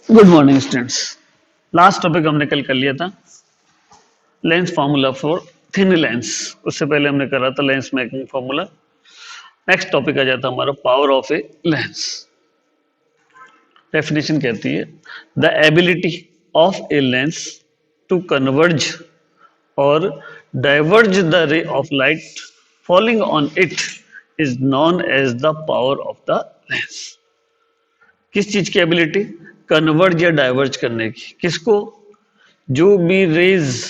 Good morning students. Last topic हमने कल कर लिया था lens formula for thin lens. उससे पहले हमने करा था lens making formula. Next topic आ जाता हमारा power of a lens. Definition कहती है the ability of a lens to converge or diverge the ray of light falling on it is known as the power of the lens. किस चीज की ability? Converge या diverge करने की। किसको? जो भी रेज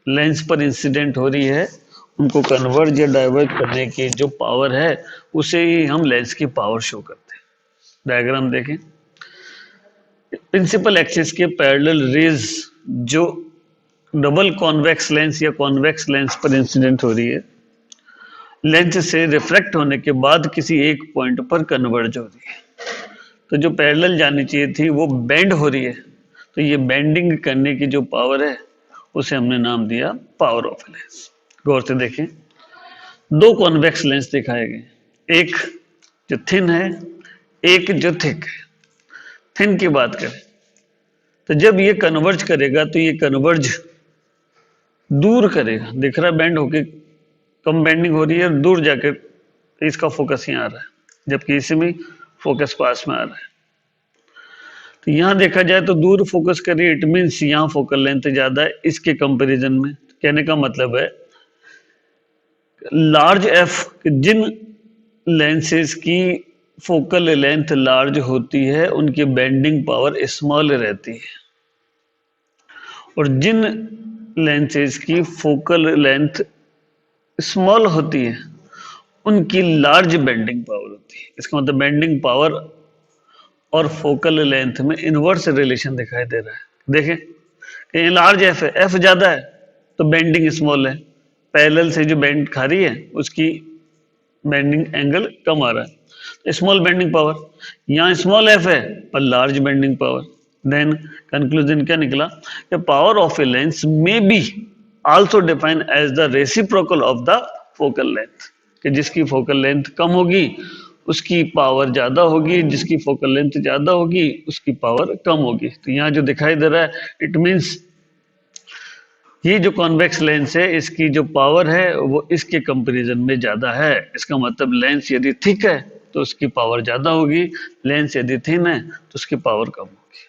लेंस पर इंसिडेंट हो रही है उनको कन्वर्ज या डाइवर्ज करने की जो पावर है उसे ही हम लेंस की पावर शो करते हैं। डायग्राम देखें। प्रिंसिपल एक्सिस के पैरेलल रेज जो डबल कॉन्वेक्स लेंस या कॉन्वेक्स लेंस पर इंसिडेंट हो रही है, लेंस से रिफ्रैक्ट होने के बाद किसी एक पॉइंट पर कन्वर्ज हो रही है, तो जो पैरेलल जानी चाहिए थी वो बेंड हो रही है। तो ये बेंडिंग करने की जो पावर है उसे हमने नाम दिया पावर ऑफ लेंस। गौर से देखें, दो कॉन्वेक्स लेंस दिखाए गए, एक जो थिन है, एक जो थिक है। थिन की बात करें तो जब ये कन्वर्ज करेगा तो ये कन्वर्ज दूर करेगा। दिख रहा है बेंड होके कम बेंडिंग हो रही है, दूर जाकर इसका फोकस यहाँ आ रहा है, जबकि इसमें फोकस पास में आ रहा है। तो यहाँ देखा जाए तो दूर फोकस कर रही है, इट मीन्स यहाँ फोकल लेंथ ज्यादा है इसके कंपैरिजन में। कहने का मतलब है लार्ज एफ, जिन लेंसेज की फोकल लेंथ लार्ज होती है उनकी बेंडिंग पावर स्मॉल रहती है, और जिन लेंसेज की फोकल लेंथ स्मॉल होती है उनकी लार्ज बेंडिंग पावर होती है। इसका मतलब बेंडिंग पावर और फोकल लेंथ में इनवर्स रिलेशन दिखाई दे रहा है। देखें कि लार्ज एफ है, एफ ज्यादा है तो बेंडिंग स्मॉल है, पैरेलल से जो बेंड खा रही है उसकी बेंडिंग एंगल कम आ रहा है, स्मॉल बेंडिंग पावर। यहाँ स्मॉल एफ है पर large bending power. Then conclusion क्या निकला कि power of a lens may be also define as the reciprocal of the focal length, कि जिसकी फोकल लेंथ कम होगी उसकी पावर ज्यादा होगी, जिसकी फोकल लेंथ ज्यादा होगी उसकी पावर कम होगी। तो यहाँ जो दिखाई दे रहा है इट मीन्स ये जो कॉन्वेक्स लेंस है इसकी जो पावर है वो इसके कंपैरिजन में ज्यादा है। इसका मतलब लेंस यदि थिक है तो उसकी पावर ज्यादा होगी, लेंस यदि थिन है तो उसकी पावर कम होगी।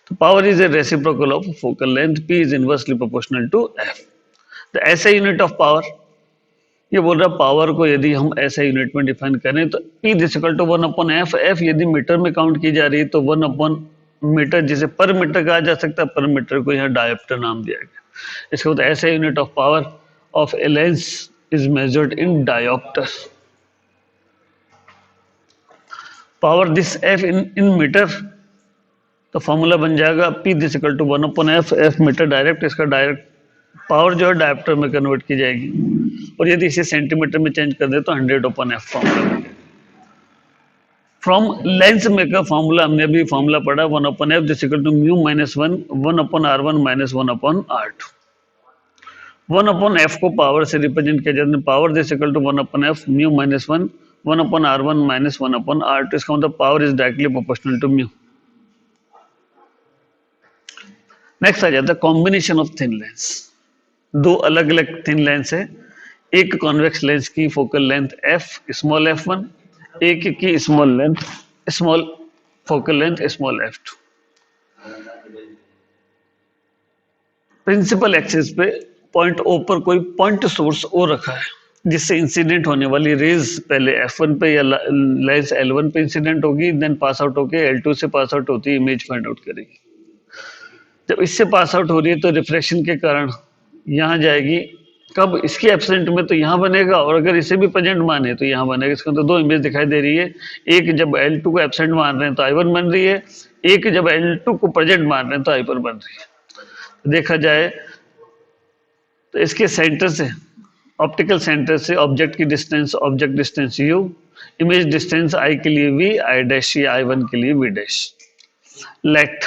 तो power is a reciprocal of focal length, P is inversely proportional to F। तो ऐसे यूनिट ऑफ पावर, ये बोल रहा पावर को यदि हम ऐसे यूनिट में डिफाइन करें तो P is equal to 1/F। F यदि मीटर में काउंट की जा रही है तो 1/मीटर, जिसे पर मीटर कहा जा सकता है, पर मीटर को यहाँ डायोप्टर नाम दिया गया। इसका मतलब ऐसे unit of power of a lens is measured in dioptre. Power this F in metre, तो फॉर्मूला बन जाएगा P this equal to 1/F। F metre direct, इसका डायरेक्ट पावर जो है डायोप्टर में कन्वर्ट की जाएगी, और यदि इसे सेंटीमीटर में चेंज कर दे तो 100/F फॉर्मूला बन जाएगा। फ्रॉम लेंस मेकर फॉर्मूला हमने अभी फॉर्मूला पढ़ा 1/F this equal to mu minus 1/R1 minus 1/R2। 1/F को पावर से रिप्रेजेंट किया जाता है, power this equal to 1/F mu minus 1/R1 minus 1/R2। इसका मतलब power is directly proportional to mu. Next आ जाता है कॉम्बिनेशन ऑफ थिन लेंस। दो अलग अलग थिन लेंस है, एक कॉन्वेक्स लेंस की focal length f small f1, एक की small length small focal length small f2। Principal axis पे पॉइंट O पर कोई पॉइंट सोर्स O रखा है जिससे इंसिडेंट होने वाली रेज पहले F1 पे या लेंस L1 पे इंसिडेंट होगी, देन पास आउट होके L2 से पास आउट होती है, इमेज फाइंड आउट करेगी। जब इससे पास आउट हो रही है तो रिफ्लेक्शन के कारण यहाँ जाएगी, कब? इसकी एब्सेंट में तो यहाँ बनेगा, और अगर इसे भी प्रेजेंट माने तो यहाँ बनेगा। इसका तो दो इमेज दिखाई दे रही है, एक जब L2 को एब्सेंट मान रहे हैं तो I1 बन रही है, एक जब L2 को प्रेजेंट मान रहे हैं तो I1 बन रही है। देखा जाए तो इसके सेंटर से, ऑप्टिकल सेंटर से ऑब्जेक्ट की distance, object distance u, image distance I के लिए v, I डैश या I1 के लिए v dash. Let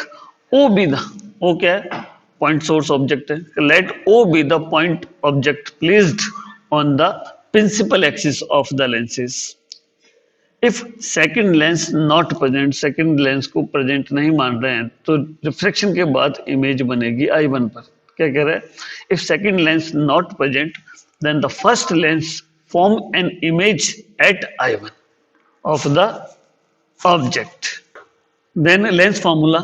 O be the, O क्या है? पॉइंट सोर्स ऑब्जेक्ट है। Let O be the point object placed on the principal axis of the lenses. If second lens not present, second lens को present नहीं मान रहे हैं तो reflection के बाद इमेज बनेगी I1 पर। क्या कह रहा है? If second lens not present then the first lens form an image at I1 of the object. Then lens formula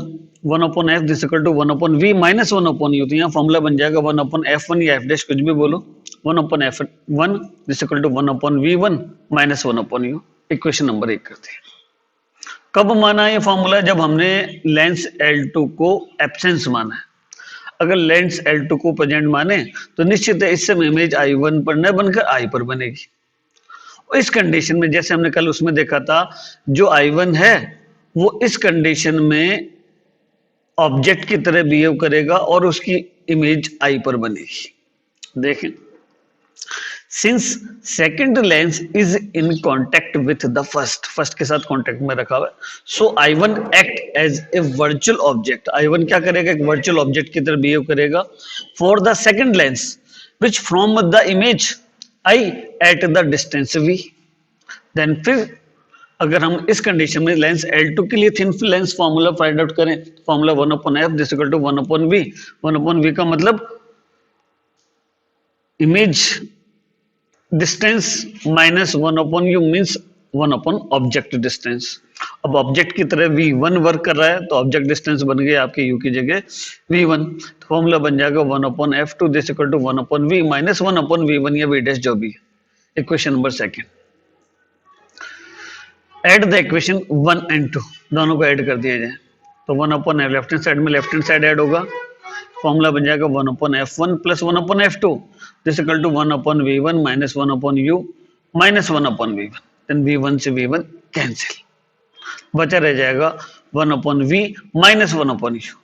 1/f this equal to 1/v minus 1/u, तो यहाँ फॉर्मूला बन जाएगा 1/f1 या f डैश कुछ भी बोलो, 1/f1 this equal to 1/v1 minus 1/u। Equation number 1 करते हैं। कब माना ये फॉर्मूला? जब हमने लेंस L2 को एब्सेंस माना है। अगर लेंस L2 को प्रेजेंट माने तो निश्चित है इससे इमेज I1 पर न बनकर I पर बनेगी। और इस कंडीशन में जैसे हमने कल उसमें देखा था, जो I1 है वो इस कंडीशन में ऑब्जेक्ट की तरह बिहेव करेगा और उसकी इमेज I पर बनेगी। देखें, since second lens is in contact with the first के साथ कॉन्टेक्ट में रखा हुआ है, so I1 act as a virtual object. I1 क्या करेगा? एक वर्चुअल ऑब्जेक्ट की तरह बिहेव करेगा for the second lens which from the image I at the distance V। Then फिर अगर हम इस कंडीशन में लेंस L2 के लिए thin lens formula find out करें, formula 1/f this equal to 1/v। 1/v का मतलब image distance minus 1/u means 1 object distance. अब ऑब्जेक्ट की तरह V1 वर्क कर रहा है तो ऑब्जेक्ट डिस्टेंस बन गया आपके U की जगह V1, तो फॉर्मूला बन जाएगा 1/f2 this equal to 1/v minus 1/v1 या V डैश जो भी है। Equation number 2। Add the equation 1 and 2, दोनों को ऐड कर दिया जाए तो 1/f लेफ्ट हैंड साइड में लेफ्ट हैंड साइड ऐड होगा, फॉर्मूला बन जाएगा 1/f1 plus 1/f2 this equal to 1/v1 minus 1/u minus 1/v1। Then v1 से v1 कैंसिल, बचा रह जाएगा 1/v माइनस 1/u।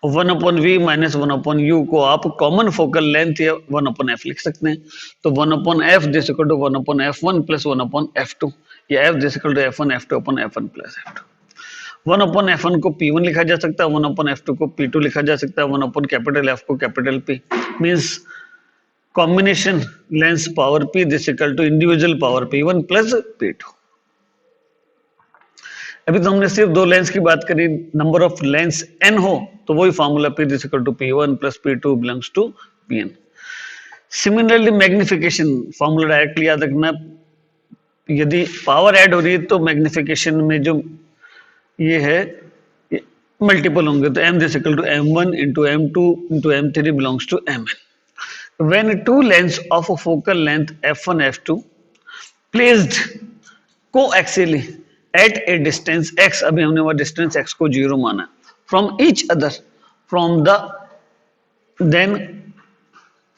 और 1/v माइनस 1/u को आप कॉमन फोकल लेंथ या 1/f लिख सकते हैं, तो 1/f this equal to 1/f1 plus 1/f2 या f this equal to f1 f2 upon f1 plus f2। 1/f1 को P1 लिखा जा सकता है, 1/f2 को P2 लिखा जा सकता है, 1 कैपिटल F को capital P means combination lens power P this equal to individual power P1 plus P2। अभी तो हमने सिर्फ दो लेंस की बात करी, नंबर ऑफ लेंस n हो तो वही formula P this equal to P1 plus P2 belongs to Pn। Similarly magnification formula directly याद रखना, यदि पावर ऐड हो रही है तो मैग्निफिकेशन में जो ये है मल्टीपल होंगे, तो m this equal to m1 into m2 into m3 belongs to mn। When two lens of a focal length f1 f2 placed coaxially at a distance x, अभी हमने वो डिस्टेंस x को 0 माना, from each other from the then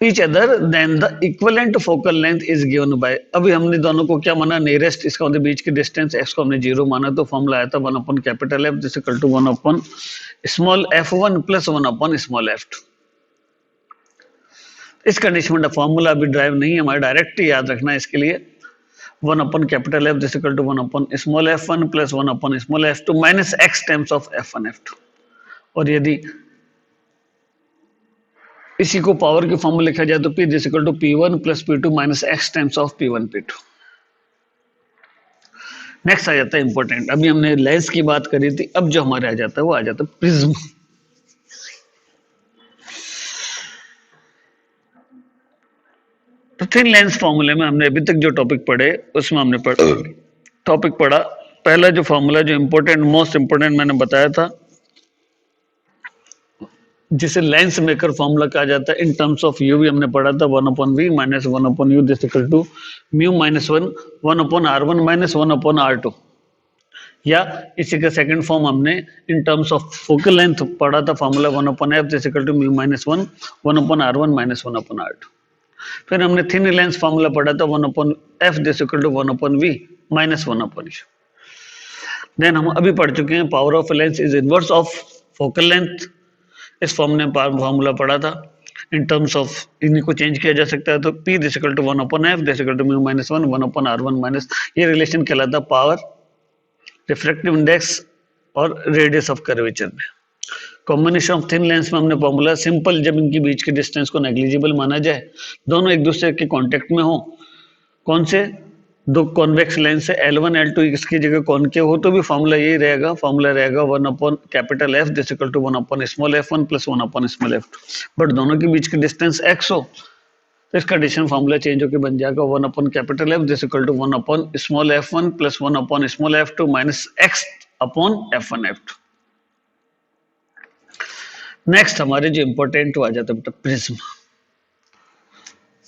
each other then the equivalent focal length is given by, अभी हमने दोनों को क्या माना? नियरेस्ट, इसका मतलब बीच की डिस्टेंस x को हमने 0 माना, तो फॉर्मूला आया था 1 capital F this equal to 1 small f1 plus 1 small f2। इस कंडीशन में फॉर्मूला अभी ड्राइव नहीं है हमारा, डायरेक्ट याद रखना है इसके लिए 1 capital F this equal to 1 small f1 plus 1 small f2 minus x times of f1 f2। और यदि इसी को पावर की फॉर्म में लिखा जाए तो P this equal to P1 plus P2 minus x times of P1 P2। Next आ जाता है इंपॉर्टेंट, अभी हमने लेंस की बात करी थी, अब जो हमारे आ जाता है वो आ जाता है प्रिज्म। तो थिन लेंस फॉर्मूले में हमने अभी तक जो टॉपिक पढ़े उसमें हमने टॉपिक पढ़ा, पहला जो फॉर्मूला जो इंपॉर्टेंट मोस्ट इंपॉर्टेंट मैंने बताया था, जिसे लेंस मेकर फॉर्मूला कहा जाता है, इन टर्म्स ऑफ u भी हमने पढ़ा था 1/v minus 1/u this equal to mu minus 1/r1 minus 1/r2, या इसी का सेकंड फॉर्म हमने in terms of focal length पढ़ा था, formula 1/f this equal to mu minus 1/r1 minus 1/r2। फिर हमने थिन लेंस फॉर्मूला पढ़ा था 1/f this equal to 1/v minus 1/u। Then हम अभी पढ़ चुके हैं power of lens is inverse of focal length, इस फॉर्म ने फॉर्मूला पढ़ा था, इन टर्म्स ऑफ इन्हीं को चेंज किया जा सकता है, तो P this equal to 1/f this equal to mu minus 1/r1 minus, ये रिलेशन कहलाता है पावर, रिफ्रैक्टिव इंडेक्स और रेडियस ऑफ कर्वेचर में। कॉम्बिनेशन ऑफ थिन लेंस में हमने फॉर्मूला सिंपल, जब इनके बीच के डिस्टेंस को नेग्लिजिबल माना जाए, दोनों एक दूसरे के कांटेक्ट में हो, कौन से? दो कॉन्वेक्स लेंस है L1 L2, इसकी जगह कॉनकेव हो तो भी फॉर्मूला यही रहेगा, फॉर्मूला रहेगा 1 upon capital F this equal to 1 upon small f1 plus 1 upon small f2। But दोनों के बीच की डिस्टेंस x हो तो इसका एडिशन फॉर्मूला चेंज होकर बन जाएगा 1 upon capital F this equal to 1 upon small f1 plus 1 upon small f2 minus x upon f1 f2। Next हमारे जो इंपॉर्टेंट आ जाता है बेटा prism.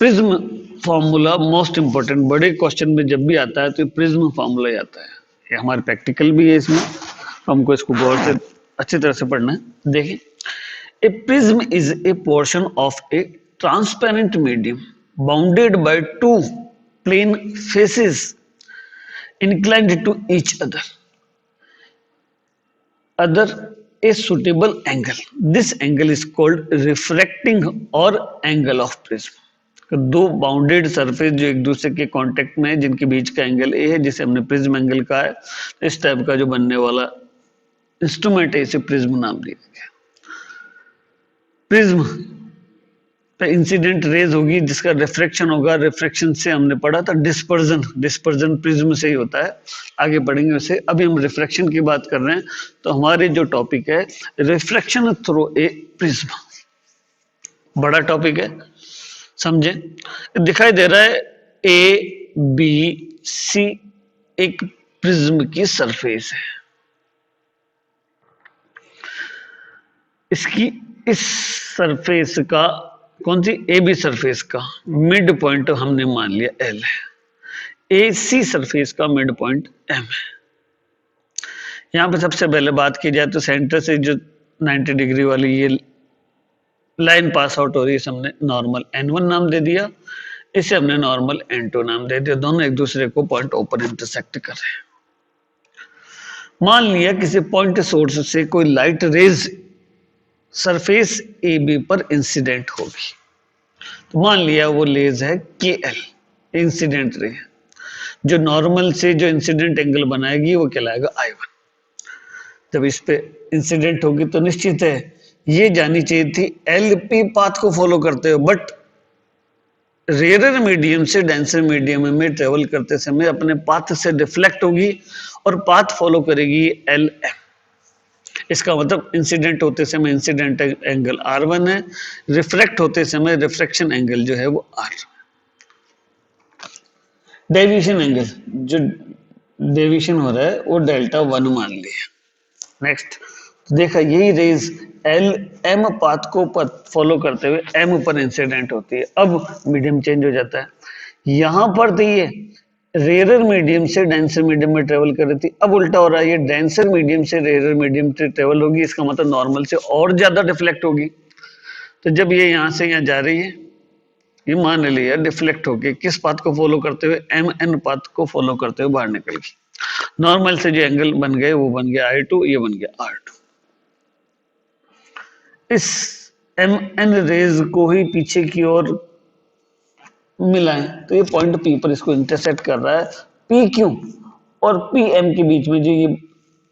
Prism formula most important, बड़े क्वेश्चन में जब भी आता है तो प्रिज्म फॉर्मूला ही आता है। ये हमारे प्रैक्टिकल भी है इसमें, तो हमको इसको गौर से अच्छी तरह से पढ़ना है। देखिए, a prism is a portion of a transparent medium bounded by two plane faces inclined to each other a suitable angle. This angle is called refracting or angle of prism। दो बाउंडेड सरफेस जो एक दूसरे के contact में है, जिनके बीच का angle A है, जिसे हमने प्रिज्म एंगल कहा है। इस टाइप का जो बनने वाला इंस्ट्रूमेंट है इसे प्रिज्म नाम दिया गया। प्रिज्म पे इंसिडेंट रेज होगी जिसका रिफ्रैक्शन होगा, रिफ्रैक्शन से हमने पढ़ा था डिस्पर्जन, डिस्पर्जन प्रिज्म से ही होता है, आगे पढ़ेंगे उसे। अभी हम रिफ्रैक्शन की बात कर रहे हैं, तो हमारे जो टॉपिक है रिफ्रैक्शन थ्रू ए प्रिज्म, बड़ा टॉपिक है, समझे। दिखाई दे रहा है ए बी सी एक प्रिज्म की सरफेस है, इसकी इस सरफेस का, कौन सी, ए बी सरफेस का मिड पॉइंट हमने मान लिया एल है, ए सी सरफेस का मिड पॉइंट एम है। यहां पे सबसे पहले बात की जाए तो सेंटर से जो 90 डिग्री वाली ये लाइन पास आउट हो रही है, हमने नॉर्मल n1 नाम दे दिया, इसे हमने नॉर्मल n2 नाम दे दिया। दोनों एक दूसरे को पॉइंट ओ पर इंटरसेक्ट कर रहे हैं। मान लिया किसी पॉइंट सोर्स से कोई light rays surface A B पर इंसिडेंट होगी, तो मान लिया वो लेज है के एल, इंसिडेंट रे, जो नॉर्मल से जो इंसिडेंट एंगल बनाएगी वो कहलाएगा I1। जब इस पे इंसिडेंट होगी तो निश्चित है ये जानी चाहिए थी एल पी पाथ को फॉलो करते हुए, बट रेयरर मीडियम से डेंसर मीडियम में ट्रेवल करते समय अपने पाथ से डिफ्लेक्ट होगी और पाथ फॉलो करेगी एल एम। इसका मतलब इंसिडेंट होते समय इंसिडेंट एंगल R1 है, रिफ्रैक्ट होते समय रिफ्रैक्शन एंगल जो है वो R। डेविएशन एंगल, जो डेविएशन हो रहा है वो डेल्टा 1 मान लिया। नेक्स्ट देखा, यही रेज एल एम पाथ को फॉलो करते हुए एम पर इंसिडेंट होती है। अब मीडियम चेंज हो जाता है, यहां पर तो ये रेयरर मीडियम से डेंसर मीडियम में ट्रेवल कर रही थी, अब उल्टा हो रहा है, ये डेंसर मीडियम से रेयरर मीडियम से ट्रेवल होगी, इसका मतलब नॉर्मल से और ज्यादा डिफ्लेक्ट होगी। तो जब ये यहां से यहाँ जा रही है, ये मान लिया डिफ्लेक्ट होके किस पाथ को फॉलो करते हुए, एम एन पाथ को फॉलो करते हुए बाहर निकल गई। नॉर्मल से जो एंगल बन गए वो बन गया I2, ये बन गया R2। इस एम एन रेज को ही पीछे की ओर मिलाएं तो ये पॉइंट P पर इसको इंटरसेक्ट कर रहा है। पी क्यू और पी एम के बीच में जो ये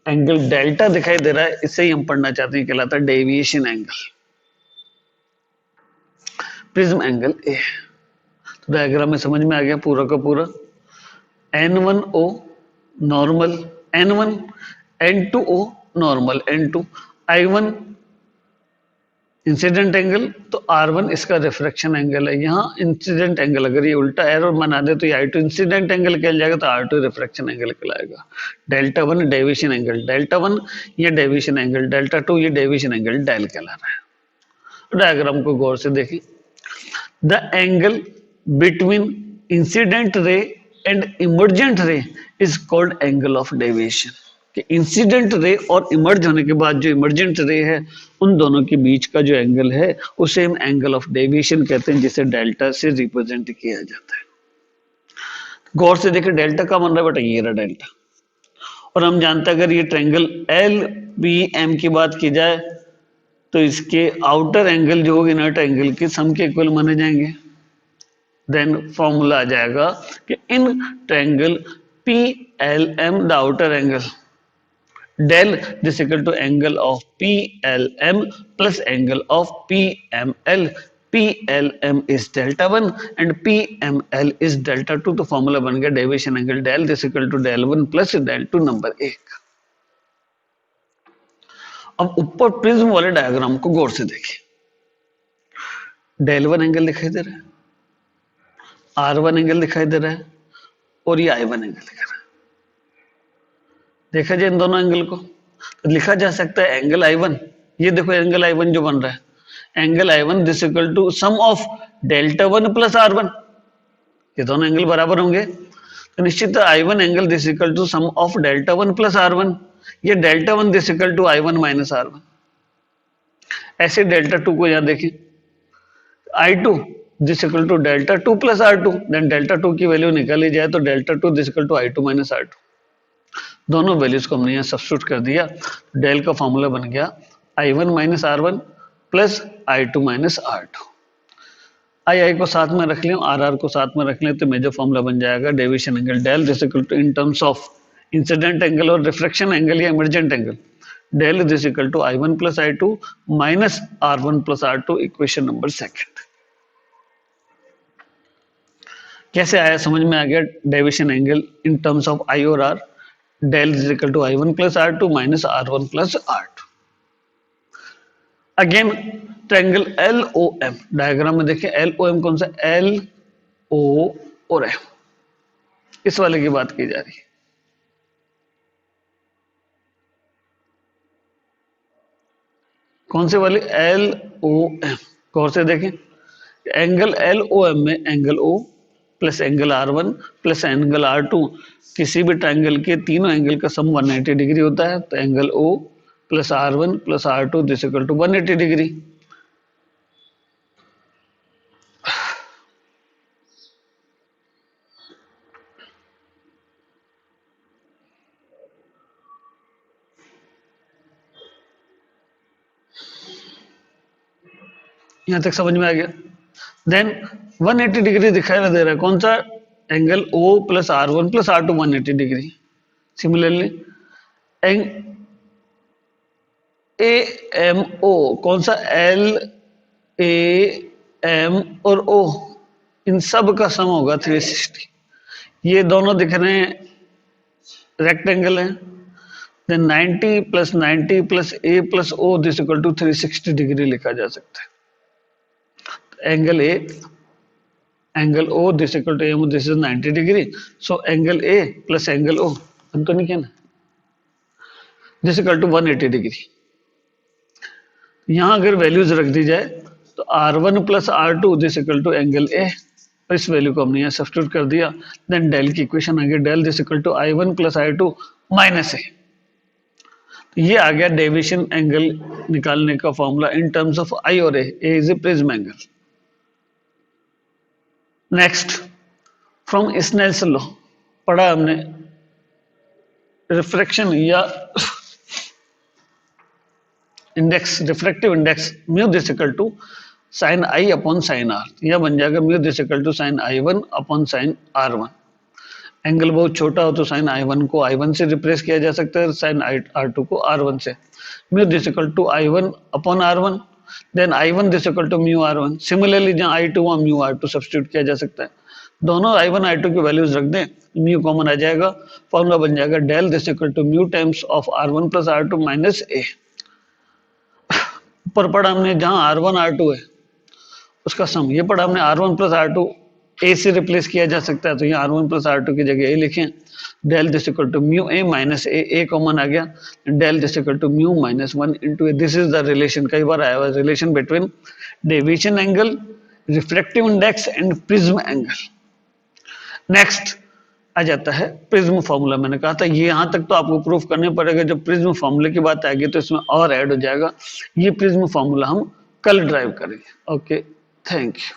एंगल डेल्टा दिखाई दे रहा है, इसे ही हम पढ़ना चाहते हैं, कहलाता है deviation angle, prism angle A. तो डायग्राम में समझ में आ गया पूरा का पूरा। N1O normal N1, N2O normal N2, I1 incident angle, तो R1 इसका रिफ्रैक्शन एंगल है। यहाँ इंसिडेंट एंगल अगर ये उल्टा एरो बना दे तो ये I2 इंसिडेंट एंगल कहल जाएगा, तो R2 रिफ्रैक्शन एंगल कहलाएगा। डेल्टा 1 डेविएशन एंगल, डेल्टा 1 ये डेविएशन एंगल, डेल्टा 2 ये डेविएशन एंगल डेल कहला रहा है। डायग्राम को गौर से देखिए, the angle between incident ray and emergent रे is called angle of deviation. कि इंसिडेंट रे और इमर्ज होने के बाद जो इमर्जेंट रे है, उन दोनों के बीच का जो एंगल है उसे हम एंगल ऑफ डेविएशन कहते हैं, जिसे डेल्टा से रिप्रेजेंट किया जाता है। गौर से देखिए डेल्टा का बन रहा है बेटा, ये रहा डेल्टा। और हम जानते हैं अगर ये ट्रायंगल एल बी एम की बात की जाए तो इसके आउटर एंगल जो होगी इनर एंगल के सम के इक्वल माने जाएंगे। देन फॉर्मूला आ जाएगा कि in triangle P L am the outer angle del this equal to angle of PLM plus angle of PML। PLM is delta 1 and PML is delta 2। तो formula बन गया deviation angle del this equal to del 1 plus del 2 number 1। अब ऊपर prism वाले diagram को गौर से देखिए, del 1 angle दिखाई दे रहा है, R1 एंगल दिखाई दे रहा है और ये I1 एंगल दिख रहा है। देखा जाए इन दोनों एंगल को तो लिखा जा सकता है एंगल I1, ये देखो एंगल I1 जो बन रहा है, angle I1 this equal to sum of delta 1 plus R1। ये दोनों एंगल बराबर होंगे तो निश्चित I1 angle this equal to sum of delta 1 plus R1। ये delta 1 this equal to I1 minus R1। ऐसे डेल्टा 2 को यहां देखिए, I2 this equal to delta 2 plus R2। Then delta 2 की वैल्यू निकाली जाए तो delta 2 this equal to I2 minus R2। दोनों वैल्यूज को हमने यहाँ सब्स्टिट्यूट कर दिया, डेल का फॉर्मूला बन गया I1 minus R1 plus I2 minus R2। आई को साथ में रख लें, आर को साथ में रख लें तो मेजर फॉर्मूला बन जाएगा deviation angle del this equal to in terms of incident angle और रिफ्लेक्शन एंगल या emergent angle, del this equal to I1 plus I2 minus R1 plus R2, equation number 2। कैसे आया समझ में आ गया deviation angle in terms of I और R, del is equal to I1 plus R2 minus R1 plus R2। Again triangle LOM diagram में देखिए, LOM कौन सा, LO और M, इस वाले की बात की जा रही है। कौन से वाले, LOM। गौर से देखें एंगल LOM में angle O plus angle R1 plus angle R2, किसी भी ट्रायंगल के तीनों एंगल का सम 180 डिग्री होता है। तो angle O plus R1 plus R2 this equal to 180 degree. यहां तक समझ में आ गया। देन 180 डिग्री दिखाई दे रहा है, कौन सा, angle O plus R1 plus R2 180 degree. Similarly AMO कौन सा, LAM और O, इन सब का सम होगा 360। ये दोनों दिख रहे हैं रेक्टेंगल हैं। Then 90 plus A plus O this equal to 360 degree लिखा जा सकता है। Angle A angle O this equal to AM this is 90 degree. So angle A plus angle O, हम तो नहीं कहना, दिस इक्वल टू 180 डिग्री। यहां अगर वैल्यूज रख दी जाए तो R1 plus R2 this equal to angle A, और इस वैल्यू को हमने यहाँ सब्स्टिट्यूट कर दिया। देन डेल की इक्वेशन आ गई, del this equal to I1 plus I2 minus A। ये आ गया डेविएशन एंगल निकालने का formula in terms of I और A is a prism angle. Next from Snell's law पढ़ा हमने, रिफ्रैक्शन या index, refractive index mu this equal to sine I upon sine R। यह बन जाएगा mu this equal to sine I1 upon sine R1। Angle बहुत छोटा हो तो साइन I1 को I1 से रिप्लेस किया जा सकता है, साइन R2 को R1 से। Mu this equal to I1 upon R1, then I1 this equal to mu R1। Similarly जहाँ I2 वहाँ म्यू R2 सब्स्टिट्यूट किया जा सकता है। दोनों I1 I2 की वैल्यूज रख दें, म्यू कॉमन आ जाएगा, फॉर्मूला बन जाएगा del this equal to mu times of R1 plus R2 minus A। ऊपर पढ़ा हमने जहाँ R1 R2 है उसका सम, ये पढ़ा हमने R1 प्लस R2 A से रिप्लेस किया जा सकता है, तो यहाँ R1 प्लस R2 की जगह A लिखें। Del this equal to mu A minus A common आ गया, del this equal to mu minus 1 into A। This is the relation, कई बार आया हुआ relation between deviation angle, refractive index and prism angle. Next आ जाता है prism formula. मैंने कहा था ये यहाँ तक तो आपको प्रूफ करने पड़ेगा, जब प्रिज्म फॉर्मूले की बात आएगी तो इसमें और ऐड हो जाएगा। ये प्रिज्म फॉर्मूला हम कल ड्राइव करेंगे। Okay, thank you.